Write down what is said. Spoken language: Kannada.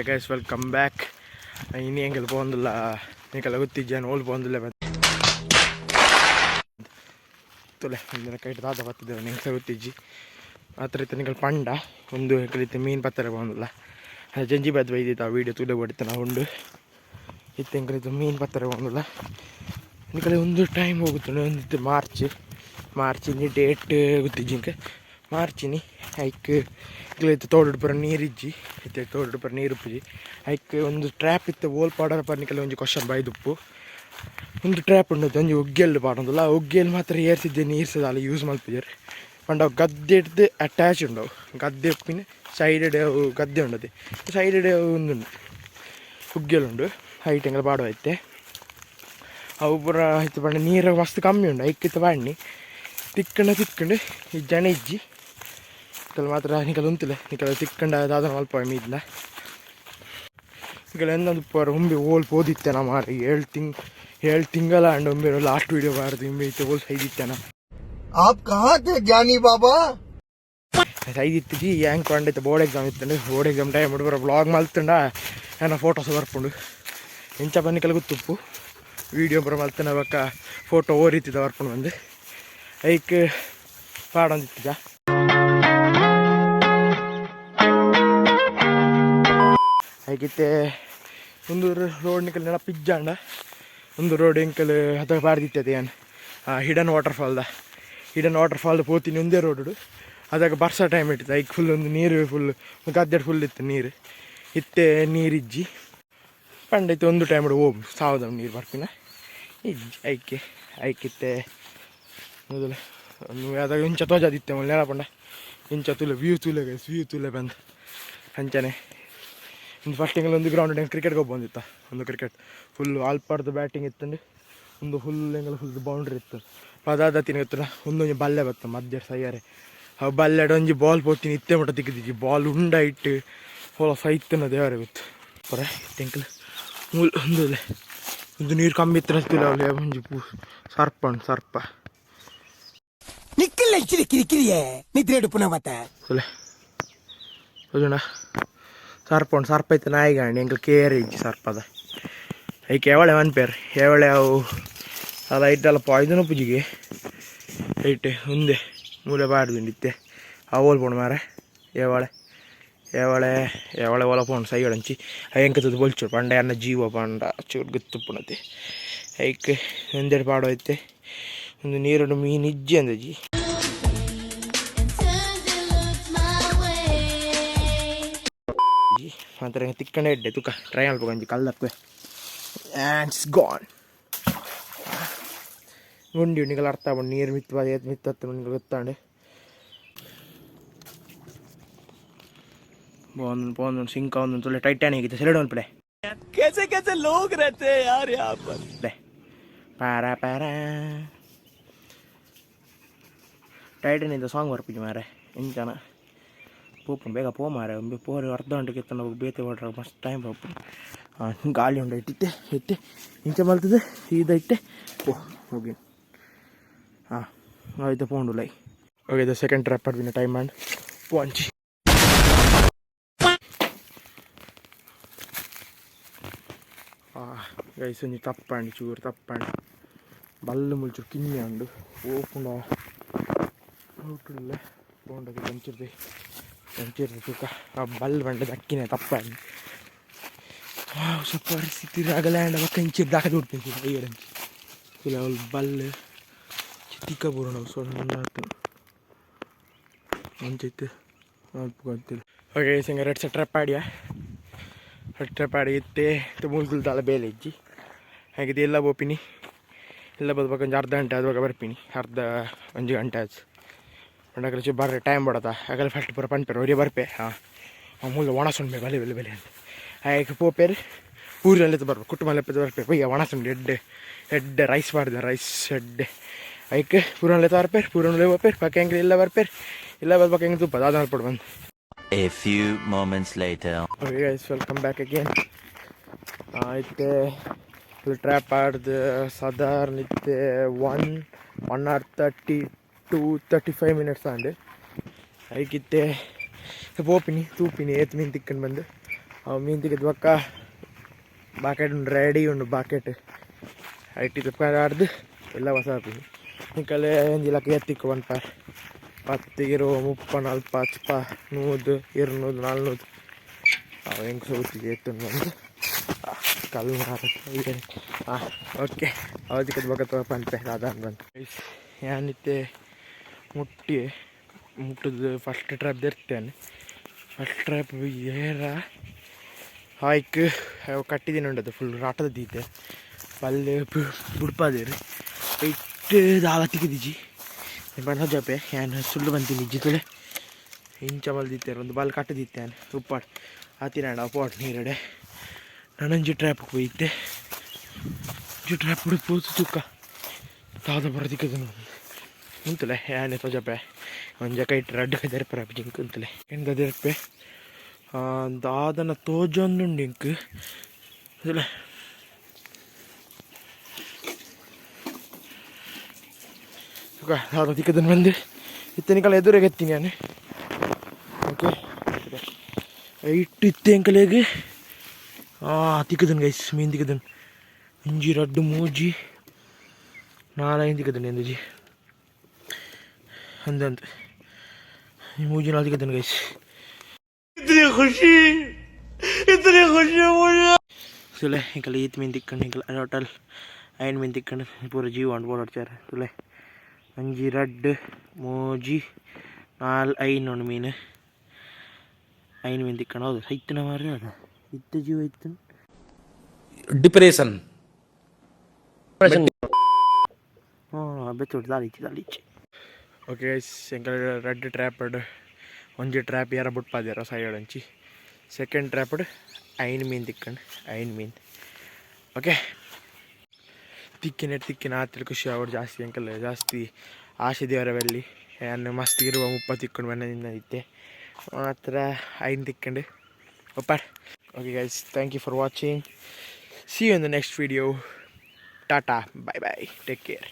Guys welcome back. ಇನ್ನು ಹೆಂಗೆಲ್ಲ പോകുന്നിಲ್ಲ ನೀಕೆಲ್ಲ ಗೊತ್ತಿದ್ದೇನೆ ಓಲ್ പോകുന്നിಲ್ಲ ತುಲೆ ಒಂದಿನ ಕೈಟ್ ದಾದ ಬತ್ತಿದ್ದೇವೆ ನಿಂಗೆ ಸಹ ಗೊತ್ತಿಜ್ಜಿ ಮಾತ್ರ ಇತ್ತು ನಿಂಗೆ ಪಂಡ ಒಂದು ಕಲಿತು ಮೀನು ಪತ್ತರ പോകുന്നിಲ್ಲ ಜಂಜಿ ಬದ್ದು ಬೈದಿತ್ತು ಆ ವೀಡಿಯೋ ತುಲೆ ಹೊಡಿತು ನಾವು ಉಂಡು ಇತ್ತು ಹೆಂಗೆ ಮೀನು ಪತ್ತರ പോകുന്നിಲ್ಲ ನಿಂಗೆ ಒಂದು ಟೈಮ್ ಹೋಗುತ್ತೆ ಒಂದು ಮಾರ್ಚಿನಿ ಡೇಟ್ ಗೊತ್ತಿಜ್ಜಿ ಇಂಕ ಮಾರ್ಚಿನಿ ಐಕ್ ಇತ್ತು ತೋಡು ಪುರ ನೀರಿಜ್ಜಿ ಇತ್ತೆ ತೋಡು ಪುರ ನೀರು ಉಪ್ಪುಜಿ ಐಕ್ ಒಂದು ಟ್ರ್ಯಾಪ್ ಇತ್ತು ಓಲ್ ಪಾಡರ ಪರ್ನಿಕಲ್ಲ ಒಂಜಿ ಕ್ವಶನ್ ಬೈದುಪ್ಪು ಒಂದು ಟ್ರ್ಯಾಪ್ ಉಂಡದ್ದು ಒಂಜಿ ಒಗ್ಗೆಲ್ಲು ಪಾಡೋದಿಲ್ಲ ಒಗ್ಗೆಯಲ್ಲಿ ಮಾತ್ರ ಏರ್ಸಿದ್ದೆ ನೀರ್ಸದ ಅಲ್ಲ ಯೂಸ್ ಮಾಡ್ತಿದ್ದಾರೆ ಪಂಡ ಅವು ಗದ್ದೆ ಹಿಡ್ದು ಅಟ್ಯಾಚ್ ಉಂಡವು ಗದ್ದೆ ಉಪ್ಪಿನ ಸೈಡ್ ಗದ್ದೆ ಉಂಡದೆ ಸೈಡ್ ಒಂದು ಒಗ್ಗೆಲ್ಲುಂಡು ಹೈಟ್ ಹೆಂಗೆ ಪಾಡೋ ಐತೆ ಅವು ಪುರ ಆಯ್ತು ಪಂಡ ನೀರು ಮಸ್ತ್ ಕಮ್ಮಿ ಉಂಡು ಐಕ್ಕಿತ್ತು ಬಾಣಿ ತಿಕ್ಕೊಂಡು ಈ ಜನ ಇಜ್ಜಿ ನಿಕಲ್ ಮಾತ್ರ ನಿಕಲ್ ಉಂತಿಲ್ಲ ನಿಕಲ್ ತಿಕ್ಕಂಡ ದಾದ ಮಲ್ಪ ಮೀದಿಲ್ಲ ನಿಕಲ್ ಎಂದೊಂದು ಪರ ಒಮ್ಮೆ ಓಲ್ ಓದಿತ್ತೇನ ಮಾರಿ 7 ತಿಂಗಳ ಅಂಡ್ ಒಮ್ಮೆ ಲಾಸ್ಟ್ ವೀಡಿಯೋ ಬಾರ್ದು ಒಮ್ಮೆ ಇತ್ತು ಓಲ್ ಸೈದಿತ್ತೇನ ಜ್ಞಾನಿ ಬಾಬಾ ಸೈದಿತ್ತಿಜಿ ಹೆಂಗೆ ಕೊಂಡೈತೆ ಬೋರ್ಡ್ ಎಕ್ಸಾಮ್ ಇತ್ತಂಡು ಬೋರ್ಡ್ ಎಕ್ಸಾಮ್ ಟೈಮ್ ಹುಡುಗರ ಬ್ಲಾಗ್ ಮಲ್ತಂಡ ಏನೋ ಫೋಟೋಸ್ ಬರ್ಕೊಂಡು ಎಂಚ ಬನ್ನಿಕಲ್ ಗೊತ್ತುಪ್ಪು ವೀಡಿಯೋ ಬರ ಮಲ್ತನ ಅವಕ್ಕ ಫೋಟೋ ಓರಿತಿದ್ದ ಬರ್ಕೊಂಡು ಬಂದು ಐಕ್ ಪಾಡೊಂದಿತ್ತಿಜ ಐಕಿತ್ತೆ ಒಂದು ರೋಡ್ ನಿಕಲ್ ನೆಲ ಪಿಜ್ಜಾಂಡ ಒಂದು ರೋಡ್ ಎಂಕಲ್ ಅದ ಬಾರ್ದಿತ್ತದ ಏನು ಹಿಡನ್ ವಾಟರ್ ಫಾಲ್ದ ಪೋತೀನಿ ಒಂದೇ ರೋಡು ಅದಾಗ ಬರ್ಸ ಟೈಮ್ ಇಟ್ಟಿತ್ತು ಐಕ್ ಫುಲ್ ಒಂದು ನೀರು ಫುಲ್ ಗದ್ದೆ ಫುಲ್ ಇತ್ತು ನೀರು ಇತ್ತೆ ನೀರಿಜ್ಜಿ ಪಂಡೈತೆ ಒಂದು ಟೈಮ್ ಹೋಗು ಸಾವದ ನೀರು ಬರ್ಪಿನ ಇಜ್ಜಿ ಐಕಿತ್ತೆ ಮೊದಲು ಅದಾಗ ಇಂಚ ತೋಜದಿತ್ತೆ ಮೊದಲು ನೆನಪಂಡ ಇಂಚ ತುಲೆ ವ್ಯೂ ತುಲೆ ಬಂದು ಅಂಚನೆ ಒಂದು ಫಸ್ಟ್ ಹೆಂಗಲ್ಲಿ ಒಂದು ಗ್ರೌಂಡ್ ಹೆಂಗೆ ಕ್ರಿಕೆಟ್ಗೆ ಹೋಗಿ ಬಂದಿತ್ತ ಒಂದು ಕ್ರಿಕೆಟ್ ಫುಲ್ ಆಲ್ಪಾಡ್ದು ಬ್ಯಾಟಿಂಗ್ ಇತ್ತಂಡು ಒಂದು ಫುಲ್ ಹೆಂಗಲ್ಲ ಫುಲ್ ಬೌಂಡ್ರಿ ಇತ್ತು ಅದಾದ ತಿನ್ನಿತ್ತು ಒಂದೊಂದು ಬಲ್ಲೆ ಬತ್ತ ಮಧ್ಯ ಸೈಯಾರೆ ಆ ಬಲ್ಲೆಡ್ ಒಂಜಿ ಬಾಲ್ ಪೋತೀನಿ ಇತ್ತೆ ಮಟ್ಟ ತಿಕ್ಕಿದ್ದಿ ಬಾಲ್ ಉಂಡ ಇಟ್ಟು ಹೊಲ ಸೈತನ ದೇವರೇ ಗೊತ್ತು ಪರ ತೆಂಕಲ್ ಒಂದು ನೀರು ಕಮ್ಮಿ ಇತ್ತು ಅಷ್ಟಿಲ್ಲ ಅವಳು ಒಂಜಿ ಸರ್ಪ ನಿಕ್ಕಿಲ್ಲ ಕಿರಿಕಿರಿಯೇ ನಿದ್ರೆ ಪುನಃ ಮತ್ತೆ ಹೋಗೋಣ ಸರ್ಪ ಐತೆ ನಾಯಿಗಾಣಿ ಎಂಗ್ಲ ಕೇರ್ ಇಜ್ಜಿ ಸರ್ಪದ ಐಕೆ ಎವಳೆ ಮನ್ಪೇರ್ ಎವಳೆ ಅವು ಅಲ್ಲ ಇಟ್ಟಲ್ಲ ಪಾಯ್ದನ್ ಉಪ್ಪುಜಿಗೆ ಐಟೆ ಒಂದೇ ಮೂಲೆ ಬಾಡ್ದಿಂಡಿತ್ತೆ ಅವೋಲ್ ಪೋಣ ಮಾರ ಎವಳೆ ಒಲ ಪೋಣ ಸೈಗಳಂಚಿ ಎಂಕತದ್ದು ಬೊಲ್ಚು ಪಂಡ ಅನ್ನ ಜೀವ ಪಂಡ ಚೂರು ಗೊತ್ತುಪ್ಪುಣತೆ ಐಕೆ ಒಂದೆರಡು ಪಾಡು ಐತೆ ಒಂದು ನೀರು ಮೀನು ಇಜ್ಜಿ ಅಂದಜಿ ಮಾತ್ರ ತಿಕ್ಕಂಡೆ ಇಡ್ಡೆ ತುಕ ಟ್ರೈ ಮಾಡ್ಬೇಕಂಜಿ ಕಲ್ಲಪ್ಪೆ ಆ್ಯಂಡ್ಸ್ ಗಾನ್ ಗುಂಡಿ ಉಂಡಿಗೆಲ್ಲ ಅರ್ಥ ಆಗ್ಬೋದು ನೀರು ಮಿತ್ತತ್ತು ನಿಂಗೆ ಗೊತ್ತಾಂಡೆ ಒಂದು ಸಿಂಕ ಒಂದು ತುಲೆ ಟೈಟಾನಿಕ್ ಆಗಿತ್ತು ಸೆಲೆಡ್ ಒಂದು ಪ್ಲೇ कैसे लोग रहते हैं यार यहाँ पर ಪ್ಯಾರ ಟೈಟಾನಿಕ್ ಸಾಂಗ್ ಬರ್ಪಿಜಿ ಮಾರೆ ಎಂಚನ ಪೋಪು ಬೇಗ ಪೋ ಮಾರೆ ಪೋರಿ ಅರ್ಧ ಗಂಟೆಗೆ ಎತ್ತ ನಾವು ಬೇತೆ ಹೊಡ್ರ ಮಸ್ತ್ ಟೈಮ್ ಪೋಪು ಗಾಳಿ ಉಂಡ ಇಟ್ಟೆ ಇಂಚ ಮಲ್ತದೆ ಸೀದಾ ಇಟ್ಟೆ ಹೋಗಿ ಆಯ್ತು ಪೋಂಡು ಲೈ ಹೋಗಿದೆ ಸೆಕೆಂಡ್ ಟ್ರ್ಯಾಪ್ ಪಡ್ಬಿನ ಟೈಮ್ ಮಾಡಿ ಪೋಂಚಿ ಗೈಸ್ ಒಂಜಿ ಚೂರು ತಪ್ಪಂಡಿ ಬಲ್ಲು ಮುಲ್ಚೂರು ಕಿನ್ನೆ ಉಂಡು ಓಪುಂಡ ಔಟುಲ್ಲ ಪೋಂಡದು ಕಂಚಿರ್ದು ತೂಕ ಆ ಬಲ್ ಬಂಡ ದಕ್ಕಿನೇ ತಪ್ಪಂಡಿ ಸ್ವಲ್ಪ ಪರಿಸ್ಥಿತಿ ಆಗಲ್ಯಾಂಡ ಕಂಚಿರ್ದು ಹಾಕಿ ಬಿಡ್ತೀನಿ ಐಗಡಂಚಿ ಇಲ್ಲ ಅವಳು ಬಲ್ಲು ಚಿಕ್ಕ ಬರೋಣ ಸೊನ್ನ ಅಂಚೈತೆ ಅಲ್ಪ ಗೊತ್ತಿಲ್ಲ ಓಕೆ ಸಿಂಗ ರೆಡ್ ಟ್ರ್ಯಾಪ್ ಆಡಿ ಇತ್ತೆ ಮೂಲ್ಗುಲ್ ತಾಳ ಬೇಲೆ ಇಜ್ಜಿ ಹಾಗಿದೆ ಎಲ್ಲ ಬೋಪಿನಿ ಎಲ್ಲ ಬದ್ಬೇಕಂಜ ಅರ್ಧ ಗಂಟೆ ಆದ್ವಾಗ ಬರ್ಪಿನಿ ಒಂಜಿ ಗಂಟೆ ಆಯ್ತು ಒಂಡಾಗ್ರೆ ಬರ್ರೆ ಟೈಮ್ ಬಡತ್ತ ಆಗಲ್ಲ ಫಸ್ಟ್ ಪೂರ ಪಂಪೇರು ಅವರೇ ಬರ್ಪೆ ಮೂಲ ಒಣಸುಂಡು ಬೆಲೆ ಅಂತ ಹಾಗೆ ಪೋಪೇರು ಊರಲ್ಲಿ ಬರ್ಬೇಕು ಕುಟುಂಬ ಬರ್ಪೆ ಪಯ್ಯ ಒಣಸುಂಡು ಎಡ್ಡೆ ರೈಸ್ ಮಾಡಿದೆ ಎಡ್ಡೆ ಐಕೆ ಪೂರನ್ಲೆ ಬರ್ಪೇರು ಪೂರನ್ಲೆ ಹೋಗ್ಪೇರು ಪಕ್ಕ ಹೆಂಗೆ ಎಲ್ಲ ಬರ್ಪೇರು ಎಲ್ಲ ಬರ್ಬೇಕು ಹೆಂಗೆ ತುಪ್ಪ ಅದು ಮಾಡ್ಬಿಡು ಬಂದು A few moments later. Okay guys, welcome back again. Itte trap ಆಡ್ದು ಸಾಧಾರಣ ಇತ್ತೆ 1 hour 30 to 35 minutes ಆಂಡು ಐಕಿತ್ತೆ ಪೋಪಿನಿ ತೂಪಿನಿ ಏತ್ ಮೀನು ತಿಕ್ಕೊಂಡು ಬಂದು ಅವು ಮೀನು ತೆಗೆದು ಪಕ್ಕ ಬಾಕೆಟ್ ಉಂಡು ರೆಡಿ ಉಂಡು ಬಾಕೆಟ್ ಐಟಿ ಆಡ್ದು ಎಲ್ಲ ಹೊಸ ಇಂಕಲೆ ಎಂಜಿಲಕ್ಕೆ ಎತ್ತಿಕ್ಕು ಬಂತ 10 20 30 40 100 200 400 ಅವು ಹೆಂಗೆ ಸೌತಿಗೆ ಎತ್ತು ಬಂದು ಕಲ್ಲು ಮಾರ ಓಕೆ ಅವತ್ತಿಗೆ ಬೊಕ್ಕ ಪಂತೆ ಅದಾನ ಬಂತು ಏನಿತ್ತೆ ಮುಟ್ಟದು ಫಸ್ಟ್ ಟ್ರ್ಯಾಪ್ ಇರ್ತೇನೆ ಫಸ್ಟ್ ಟ್ರ್ಯಾಪ್ ಏರ ಹಾಯ್ಕ್ ಕಟ್ಟಿದ್ದೀನಿ ಉಂಟದು ಫುಲ್ ರಾಟದ ದೀತೆ ಪಲ್ಲೆ ಬುಡ್ಪಾದೇರಿ ಇಟ್ಟು ದಾಲ ತಿಕ್ಕಿದಿಜಿ ಬಣ್ಣ ಜಪೆ ಏನು ಸುಳ್ಳು ಬಂತೀನಿ ಇಜ್ಜಿತುಳೆ ಇಂಚ ಮಲ್ದಿತ್ತೇನೆ ಒಂದು ಬಾಲ್ ಕಟ್ಟದಿತ್ತೇನೆ ಉಪ್ಪಾಡು ಆತಿನಾಡ ಪಾಟ್ ನೀರಡೆ ನನಂಜಿ ಟ್ರ್ಯಾಪ್ ಹೋಯ್ತೆ ಜಿ ಟ್ರ್ಯಾಪ್ ಪೋತು ತುಕ್ಕ ದಾದ ಬರದಿಕ್ಕದನು ಉಂತಲೆ ಏನೆ ತೊಜಪೆ ಒಂಜ ಕೈಟ್ ರಡ್ಡು ಕದರ್ಪೆ ಜಿಂಕ್ ಉಂತಲೆ ಏನು ಗದಿರ್ಪೆ ದಾದನ ತೋಜೊಂದುಂಡು ಇಂಕ್ ಅದಿಲ್ಲ ದಾದ ತಿಕ್ಕದನ್ನು ಬಂದು ಇತ್ತನಿಕಲ ಎದುರಿಗೆ ಎತ್ತೀನಿ ನಾನು ಓಕೆ ಇಟ್ಟು ಇತ್ತೆಂಕಲೆಗೆ ತಿಕ್ಕದನು ಗೈಸ್ ಮೀನು ತಿಕ್ಕದನು ಇಂಜಿ ರಡ್ಡು ಮೂಜಿ 4 ತಿಕ್ಕದನು ಎಂದಜಿ ಅಂದಂತ ಈ ಮೂಜಿ 4 ತಿಕ್ಕದನು ಗೈಸ್ इतनी खुशी सुले इंकल ईत मीन दिक्कन इंकल टोटल 9 मीन दिक्कन पूरा जीव अंड बोल चार सुले अंजी रड मोजी 4 5 मीन 5 मीन दिक्कन हौದು ಇತ್ತನ ಮಾರ್ರೆ ಅದ ಇತ್ತ ಜೀವ ಇತ್ತನ depression ಬೆಚ್ಚೋಡು ದಾಲಿಚ್ಚಿ okay guys Ilkal red ಟ್ರ್ಯಾಪಡ್ ಒಂಜಿ ಟ್ರ್ಯಾಪ್ ಯಾರ ಬುಟ್ಪಾದ್ಯಾರ ಸೈಡ್ ಹಂಚಿ ಸೆಕೆಂಡ್ ಟ್ರ್ಯಾಪಡ್ 5 ಮೀನು ತಿಕ್ಕಂಡು 5 ಮೀನು ಓಕೆ ತಿಕ್ಕಿನ ಆತ್ರಿ ಖುಷಿ ಅವ್ರು ಜಾಸ್ತಿ ಅಂಕಲ್ ಜಾಸ್ತಿ ಆಸೆ ದೇವರವೆಲ್ಲಿ ಏನು ಮಸ್ತ್ ಇರುವ 30 ತಿಕ್ಕೊಂಡು ಮನೆಯಿಂದ ಇದ್ದೆ ಮಾತ್ರ 5 ತಿಕ್ಕೊಂಡು ಒಪ್ಪಾಡ್ okay guys thank you for watching see you in the next video tata bye bye take care